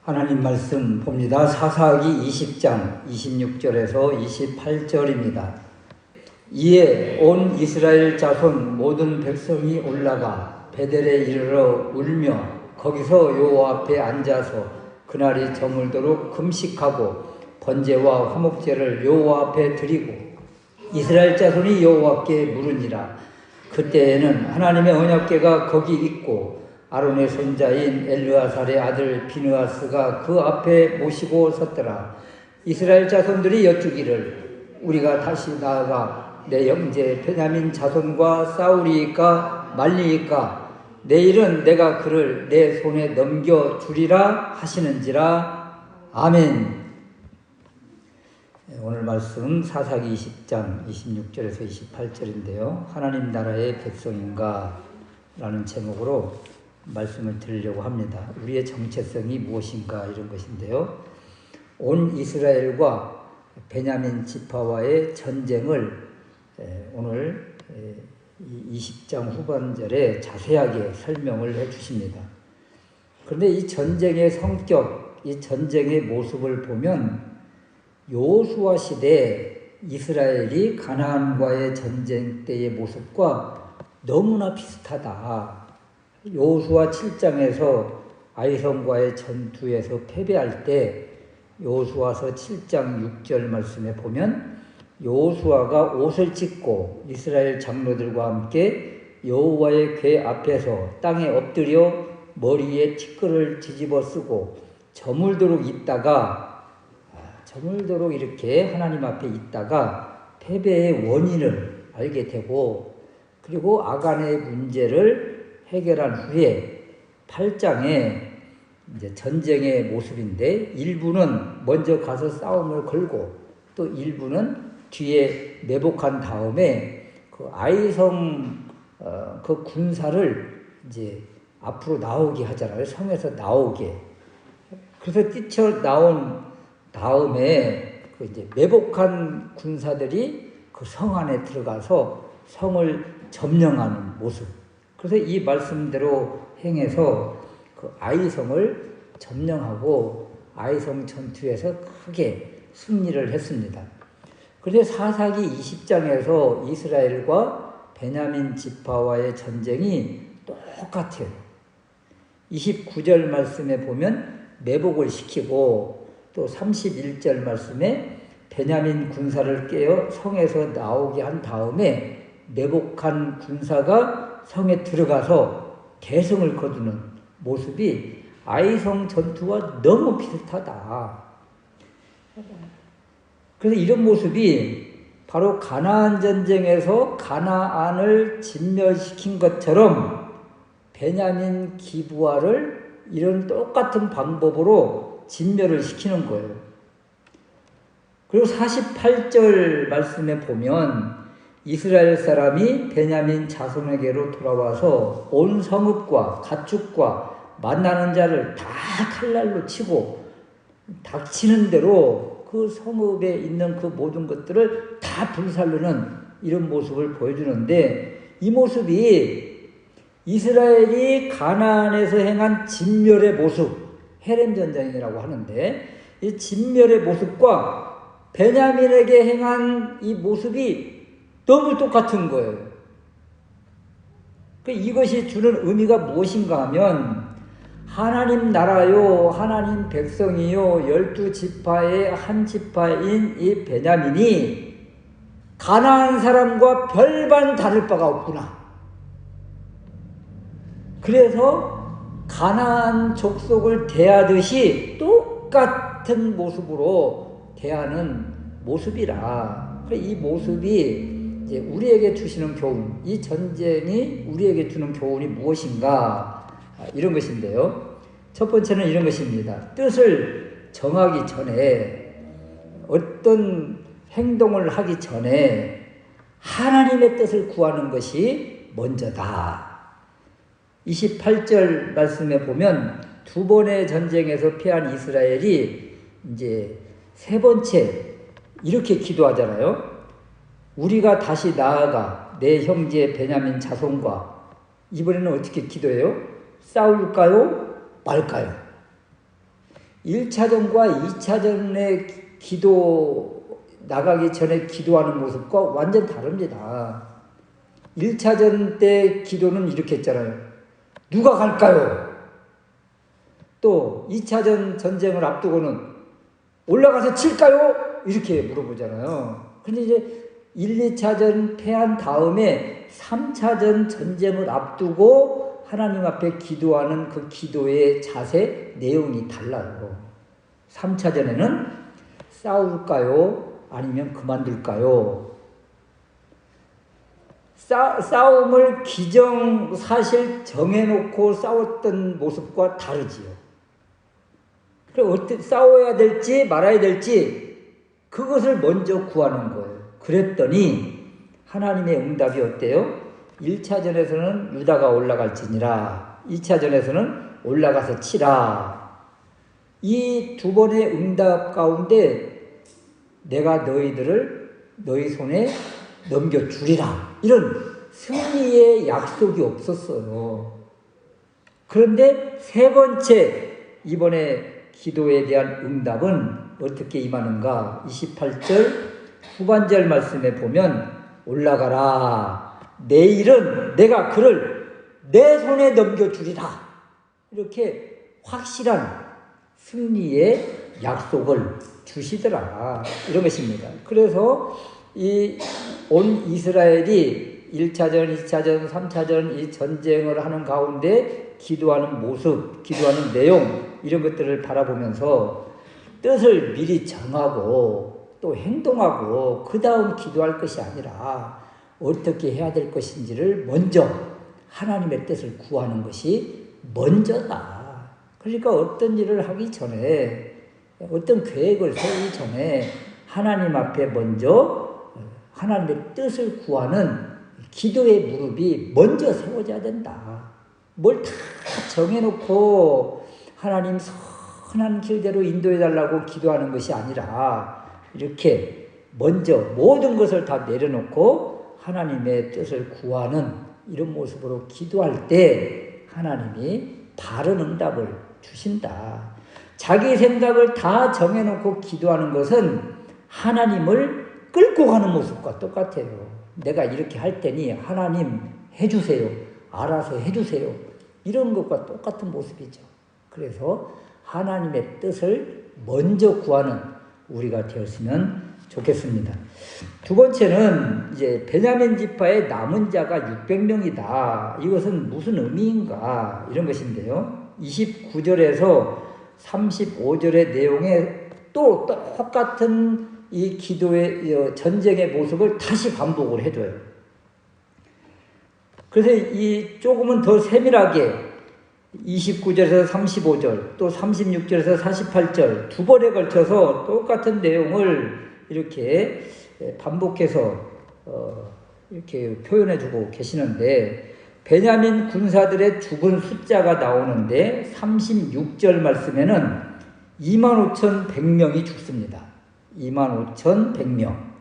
하나님 말씀 봅니다. 사사기 20장 26절에서 28절입니다. 이에 온 이스라엘 자손 모든 백성이 올라가 베델에 이르러 울며 거기서 여호와 앞에 앉아서 그날이 저물도록 금식하고 번제와 화목제를 여호와 앞에 드리고 이스라엘 자손이 여호와께 물으니라. 그때에는 하나님의 언약궤가 거기 있고 아론의 손자인 엘르아살의 아들 비느하스가 그 앞에 모시고 섰더라. 이스라엘 자손들이 여쭈기를 우리가 다시 나아가 내 형제 베냐민 자손과 싸우리이까 말리이까 내일은 내가 그를 내 손에 넘겨주리라 하시는지라. 아멘. 오늘 말씀 사사기 20장 26절에서 28절인데요. 하나님 나라의 백성인가? 라는 제목으로 말씀을 드리려고 합니다. 우리의 정체성이 무엇인가 이런 것인데요. 온 이스라엘과 베냐민 지파와의 전쟁을 오늘 20장 후반절에 자세하게 설명을 해 주십니다. 그런데 이 전쟁의 성격, 이 전쟁의 모습을 보면 여호수아 시대 이스라엘이 가나안과의 전쟁 때의 모습과 너무나 비슷하다. 여호수아 7장에서 아이성과의 전투에서 패배할 때 여호수아서 7장 6절 말씀에 보면 여호수아가 옷을 찢고 이스라엘 장로들과 함께 여호와의 궤 앞에서 땅에 엎드려 머리에 티끌을 뒤집어 쓰고 저물도록 이렇게 하나님 앞에 있다가 패배의 원인을 알게 되고 그리고 아간의 문제를 해결한 후에 8장에 이제 전쟁의 모습인데 일부는 먼저 가서 싸움을 걸고 또 일부는 뒤에 매복한 다음에 그 아이성 그 군사를 이제 앞으로 나오게 하잖아요. 성에서 나오게. 그래서 뛰쳐나온 다음에 그 이제 매복한 군사들이 그 성 안에 들어가서 성을 점령하는 모습. 그래서 이 말씀대로 행해서 그 아이성을 점령하고 아이성 전투에서 크게 승리를 했습니다. 그런데 사사기 20장에서 이스라엘과 베냐민 지파와의 전쟁이 똑같아요. 29절 말씀에 보면 매복을 시키고 또 31절 말씀에 베냐민 군사를 깨어 성에서 나오게 한 다음에 매복한 군사가 성에 들어가서 대성을 거두는 모습이 아이성 전투와 너무 비슷하다. 그래서 이런 모습이 바로 가나안 전쟁에서 가나안을 진멸시킨 것처럼 베냐민 기브아를 이런 똑같은 방법으로 진멸을 시키는 거예요. 그리고 48절 말씀에 보면 이스라엘 사람이 베냐민 자손에게로 돌아와서 온 성읍과 가축과 만나는 자를 다 칼날로 치고 닥치는 대로 그 성읍에 있는 그 모든 것들을 다 불살르는 이런 모습을 보여주는데 이 모습이 이스라엘이 가나안에서 행한 진멸의 모습, 헤렘 전쟁이라고 하는데 이 진멸의 모습과 베냐민에게 행한 이 모습이 너무 똑같은 거예요. 이것이 주는 의미가 무엇인가 하면 하나님 나라요, 하나님 백성이요, 12지파의 한 지파인 이 베냐민이 가나안 사람과 별반 다를 바가 없구나. 그래서 가나안 족속을 대하듯이 똑같은 모습으로 대하는 모습이라. 이 모습이 이제 우리에게 주시는 교훈, 이 전쟁이 우리에게 주는 교훈이 무엇인가? 이런 것인데요. 첫 번째는 이런 것입니다. 뜻을 정하기 전에 어떤 행동을 하기 전에 하나님의 뜻을 구하는 것이 먼저다. 28절 말씀에 보면 두 번의 전쟁에서 패한 이스라엘이 이제 세 번째 이렇게 기도하잖아요. 우리가 다시 나아가 내 형제 베냐민 자손과, 이번에는 어떻게 기도해요? 싸울까요? 말까요? 1차전과 2차전의 기도 나가기 전에 기도하는 모습과 완전 다릅니다. 1차전 때 기도는 이렇게 했잖아요. 누가 갈까요? 또 2차전 전쟁을 앞두고는 올라가서 칠까요? 이렇게 물어보잖아요. 근데 이제 1, 2차전 패한 다음에 3차전 전쟁을 앞두고 하나님 앞에 기도하는 그 기도의 자세, 내용이 달라요. 3차전에는 싸울까요? 아니면 그만둘까요? 싸움을 기정사실 정해놓고 싸웠던 모습과 다르지요. 그럼 어떻게 싸워야 될지 말아야 될지 그것을 먼저 구하는 거예요. 그랬더니 하나님의 응답이 어때요? 1차전에서는 유다가 올라갈지니라, 2차전에서는 올라가서 치라. 이 두 번의 응답 가운데 내가 너희들을 너희 손에 넘겨주리라, 이런 승리의 약속이 없었어요. 그런데 세 번째 이번에 기도에 대한 응답은 어떻게 임하는가? 28절 후반절 말씀에 보면 올라가라, 내일은 내가 그를 내 손에 넘겨주리라, 이렇게 확실한 승리의 약속을 주시더라, 이런 것입니다. 그래서 온 이스라엘이 1차전, 2차전, 3차전 이 전쟁을 하는 가운데 기도하는 모습, 기도하는 내용, 이런 것들을 바라보면서 뜻을 미리 정하고 또 행동하고 그 다음 기도할 것이 아니라 어떻게 해야 될 것인지를 먼저 하나님의 뜻을 구하는 것이 먼저다. 그러니까 어떤 일을 하기 전에, 어떤 계획을 세우기 전에 하나님 앞에 먼저 하나님의 뜻을 구하는 기도의 무릎이 먼저 세워져야 된다. 뭘 다 정해놓고 하나님 선한 길대로 인도해달라고 기도하는 것이 아니라 이렇게 먼저 모든 것을 다 내려놓고 하나님의 뜻을 구하는 이런 모습으로 기도할 때 하나님이 바른 응답을 주신다. 자기 생각을 다 정해놓고 기도하는 것은 하나님을 끌고 가는 모습과 똑같아요. 내가 이렇게 할 테니 하나님 해주세요, 알아서 해주세요, 이런 것과 똑같은 모습이죠. 그래서 하나님의 뜻을 먼저 구하는 우리가 되었으면 좋겠습니다. 두 번째는 이제 베냐민 지파의 남은 자가 600명이다. 이것은 무슨 의미인가? 이런 것인데요. 29절에서 35절의 내용에 또 똑같은 이 기도의 전쟁의 모습을 다시 반복을 해줘요. 그래서 이 조금은 더 세밀하게 29절에서 35절, 또 36절에서 48절 두 번에 걸쳐서 똑같은 내용을 이렇게 반복해서 이렇게 표현해주고 계시는데, 베냐민 군사들의 죽은 숫자가 나오는데 36절 말씀에는 25,100명이 죽습니다. 25,100명.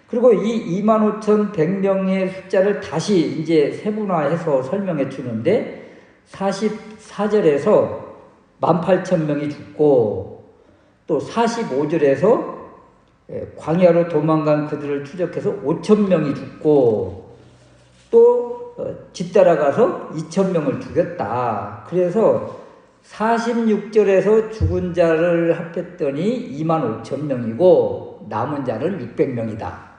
그리고 이 25,100명의 숫자를 다시 이제 세분화해서 설명해 주는데 44절에서 18,000명이 죽고, 또 45절에서 광야로 도망간 그들을 추적해서 5,000명이 죽고, 또 뒤따라가서 2,000명을 죽였다. 그래서 46절에서 죽은 자를 합했더니 25,000명이고 남은 자는 600명이다.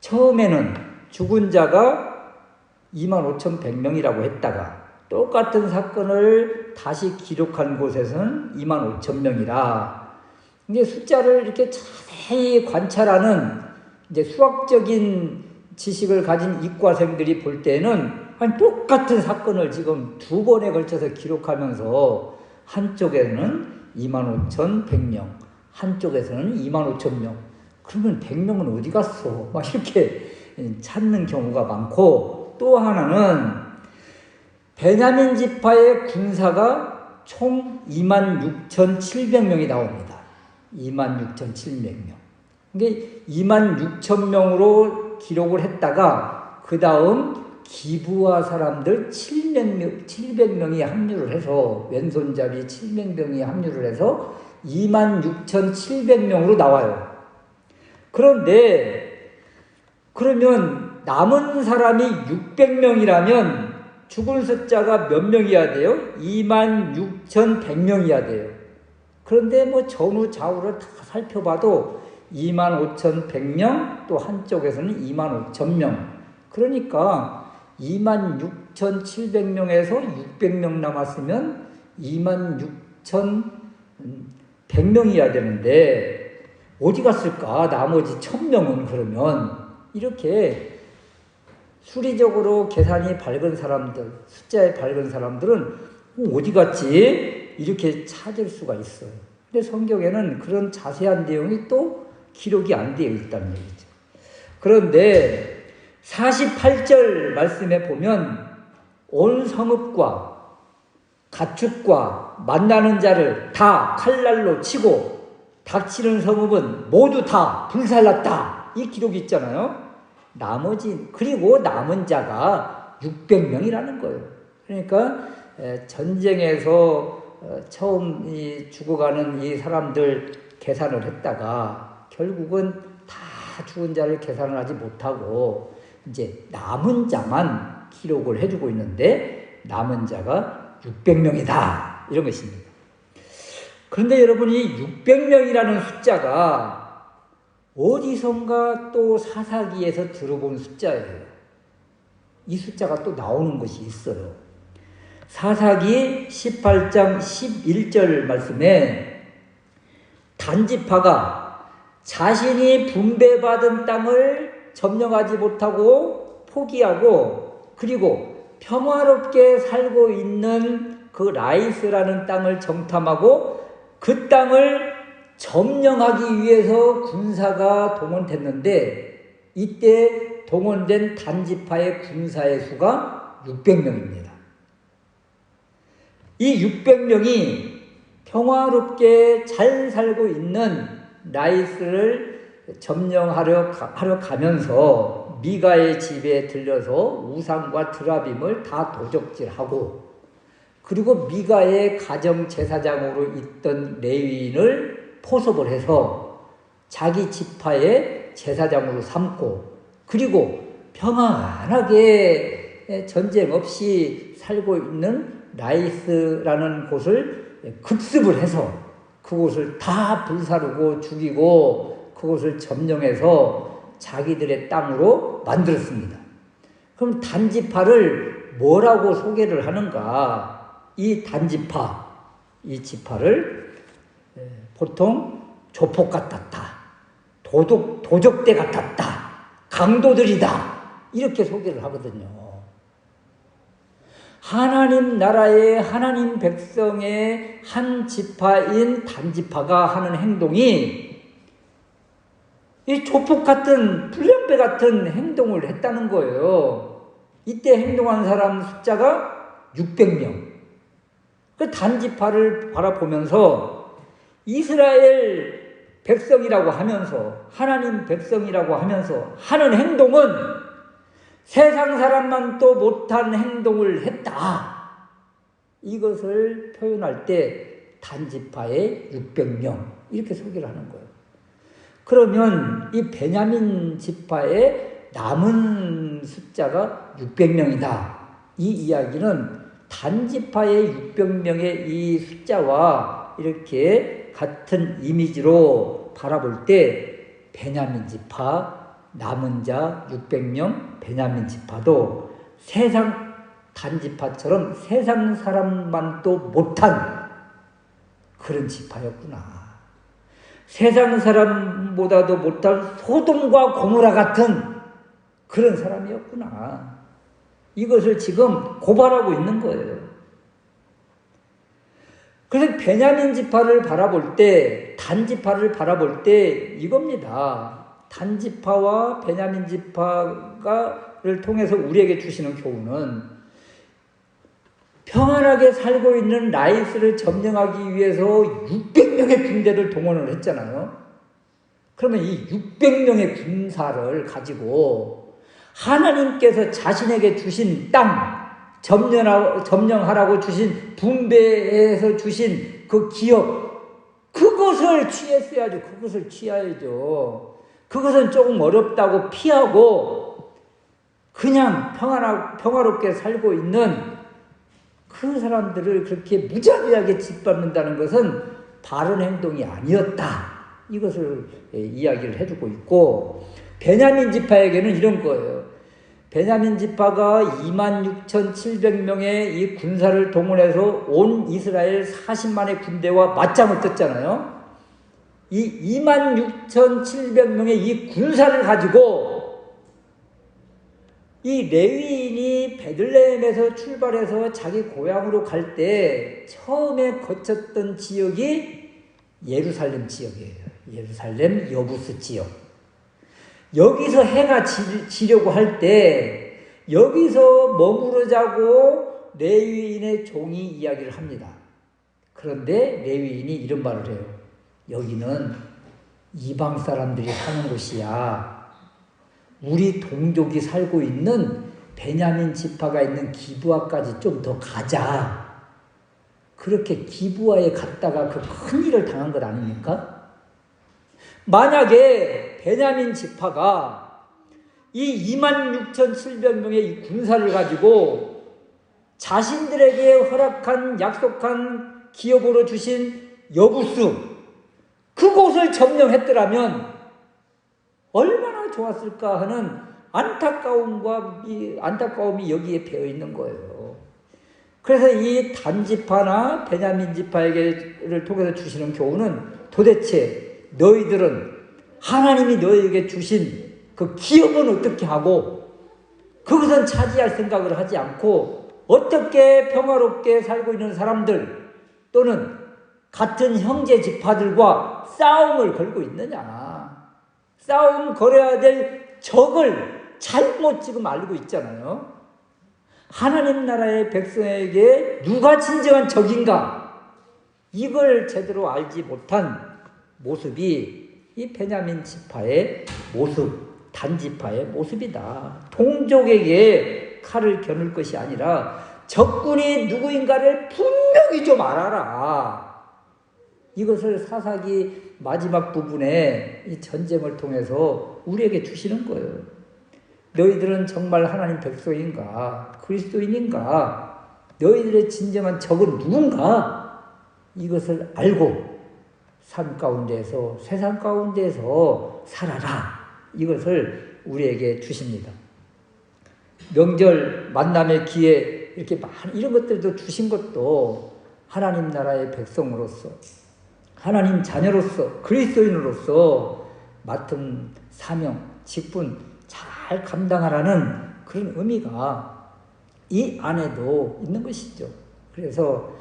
처음에는 죽은 자가 25,100명이라고 했다가 똑같은 사건을 다시 기록한 곳에서는 25,000명이라. 이제 숫자를 이렇게 자세히 관찰하는 이제 수학적인 지식을 가진 이과생들이 볼 때는 아니, 똑같은 사건을 지금 두 번에 걸쳐서 기록하면서 한쪽에는 25,100명, 한쪽에서는 25,000명. 그러면 100명은 어디 갔어? 막 이렇게 찾는 경우가 많고, 또 하나는 베냐민 지파의 군사가 총 26,700명이 나옵니다. 26,700명. 이게 26,000명으로 기록을 했다가 그 다음 기부하 사람들 700명이 합류를 해서, 왼손잡이 700명이 합류를 해서 26,700명으로 나와요. 그런데 그러면 남은 사람이 600명이라면 죽은 숫자가 몇 명이어야 돼요? 26,100명이어야 돼요. 그런데 뭐 전후 좌우를 다 살펴봐도 25,100명, 또 한쪽에서는 25,000명. 그러니까 26,700명에서 600명 남았으면 26,100명이어야 되는데 어디 갔을까? 나머지 1,000명은. 그러면 이렇게 수리적으로 계산이 밝은 사람들, 숫자에 밝은 사람들은 어디 갔지? 이렇게 찾을 수가 있어요. 근데 성경에는 그런 자세한 내용이 또 기록이 안 되어 있다는 얘기죠. 그런데 48절 말씀에 보면 온 성읍과 가축과 만나는 자를 다 칼날로 치고 닥치는 성읍은 모두 다 불살랐다. 이 기록이 있잖아요. 그리고 남은 자가 600명이라는 거예요. 그러니까 전쟁에서 처음 죽어가는 이 사람들 계산을 했다가 결국은 다 죽은 자를 계산을 하지 못하고 이제 남은 자만 기록을 해주고 있는데 남은 자가 600명이다. 이런 것입니다. 그런데 여러분, 이 600명이라는 숫자가 어디선가 또 사사기에서 들어본 숫자예요. 이 숫자가 또 나오는 것이 있어요. 사사기 18장 11절 말씀에 단지파가 자신이 분배받은 땅을 점령하지 못하고 포기하고, 그리고 평화롭게 살고 있는 그 라이스라는 땅을 정탐하고 그 땅을 점령하기 위해서 군사가 동원됐는데, 이때 동원된 단지파의 군사의 수가 600명입니다. 이 600명이 평화롭게 잘 살고 있는 라이스를 점령하러 가면서 미가의 집에 들려서 우상과 드라빔을 다 도적질하고, 그리고 미가의 가정 제사장으로 있던 레위인을 포섭을 해서 자기 지파의 제사장으로 삼고, 그리고 평안하게 전쟁 없이 살고 있는 라이스라는 곳을 급습을 해서 그곳을 다 불사르고 죽이고 그곳을 점령해서 자기들의 땅으로 만들었습니다. 그럼 단지파를 뭐라고 소개를 하는가? 이 단지파, 이 지파를 보통 조폭 같았다, 도적대 같았다, 강도들이다, 이렇게 소개를 하거든요. 하나님 나라의 하나님 백성의 한 지파인 단지파가 하는 행동이 이 조폭 같은, 불량배 같은 행동을 했다는 거예요. 이때 행동한 사람 숫자가 600명. 그 단지파를 바라보면서 이스라엘 백성이라고 하면서, 하나님 백성이라고 하면서 하는 행동은 세상 사람만 또 못한 행동을 했다. 이것을 표현할 때 단지파의 600명, 이렇게 소개를 하는 거예요. 그러면 이 베냐민 지파의 남은 숫자가 600명이다. 이 이야기는 단지파의 600명의 이 숫자와 이렇게 같은 이미지로 바라볼 때 베냐민 지파, 남은 자 600명 베냐민 지파도 세상 단지파처럼 세상 사람만도 못한 그런 지파였구나. 세상 사람보다도 못한 소돔과 고모라 같은 그런 사람이었구나. 이것을 지금 고발하고 있는 거예요. 그래서 베냐민 지파를 바라볼 때, 단지파를 바라볼 때 이겁니다. 단지파와 베냐민 지파를 통해서 우리에게 주시는 교훈은 평안하게 살고 있는 라이스를 점령하기 위해서 600명의 군대를 동원을 했잖아요. 그러면 이 600명의 군사를 가지고 하나님께서 자신에게 주신 땅, 점령하라고 주신 분배해서 주신 그 기업, 그것을 취했어야죠. 그것을 취해야죠. 그것은 조금 어렵다고 피하고 그냥 평화롭게 살고 있는 그 사람들을 그렇게 무자비하게 짓밟는다는 것은 바른 행동이 아니었다. 이것을 이야기를 해주고 있고, 베냐민 지파에게는 이런 거예요. 베냐민 지파가 26,700명의 이 군사를 동원해서 온 이스라엘 40만의 군대와 맞짱을 떴잖아요. 이 26,700명의 이 군사를 가지고 이 레위인이 베들레헴에서 출발해서 자기 고향으로 갈 때 처음에 거쳤던 지역이 예루살렘 지역이에요. 예루살렘 여부스 지역. 여기서 해가 지려고 할 때 여기서 머무르자고 레위인의 종이 이야기를 합니다. 그런데 레위인이 이런 말을 해요. 여기는 이방 사람들이 사는 곳이야. 우리 동족이 살고 있는 베냐민 지파가 있는 기브아까지 좀 더 가자. 그렇게 기브아에 갔다가 그 큰일을 당한 것 아닙니까? 만약에 베냐민 지파가 이 26,700명의 이 군사를 가지고 자신들에게 허락한 약속한 기업으로 주신 여부스 그곳을 점령했더라면 얼마나 좋았을까 하는 안타까움이 여기에 배어 있는 거예요. 그래서 이 단지파나 베냐민 지파에게를 통해서 주시는 교훈은 도대체 너희들은 하나님이 너희에게 주신 그 기업은 어떻게 하고 그것은 차지할 생각을 하지 않고 어떻게 평화롭게 살고 있는 사람들 또는 같은 형제 지파들과 싸움을 걸고 있느냐. 싸움 걸어야 될 적을 잘못 지금 알고 있잖아요. 하나님 나라의 백성에게 누가 진정한 적인가? 이걸 제대로 알지 못한 모습이 이 베냐민 지파의 모습, 단지파의 모습이다. 동족에게 칼을 겨눌 것이 아니라 적군이 누구인가를 분명히 좀 알아라. 이것을 사사기 마지막 부분에 이 전쟁을 통해서 우리에게 주시는 거예요. 너희들은 정말 하나님 백성인가? 그리스도인인가? 너희들의 진정한 적은 누군가? 이것을 알고 삶 가운데에서 세상 가운데에서 살아라. 이것을 우리에게 주십니다. 명절 만남의 기회 이렇게 이런 것들도 주신 것도 하나님 나라의 백성으로서 하나님 자녀로서 그리스도인으로서 맡은 사명, 직분 잘 감당하라는 그런 의미가 이 안에도 있는 것이죠. 그래서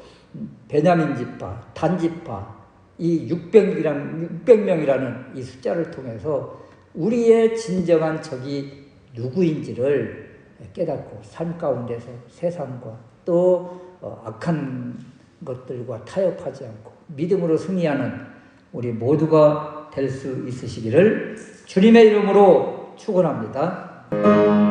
베냐민 지파, 단지파 이 600명이라는 이 숫자를 통해서 우리의 진정한 적이 누구인지를 깨닫고 삶 가운데서 세상과 또 악한 것들과 타협하지 않고 믿음으로 승리하는 우리 모두가 될 수 있으시기를 주님의 이름으로 축원합니다.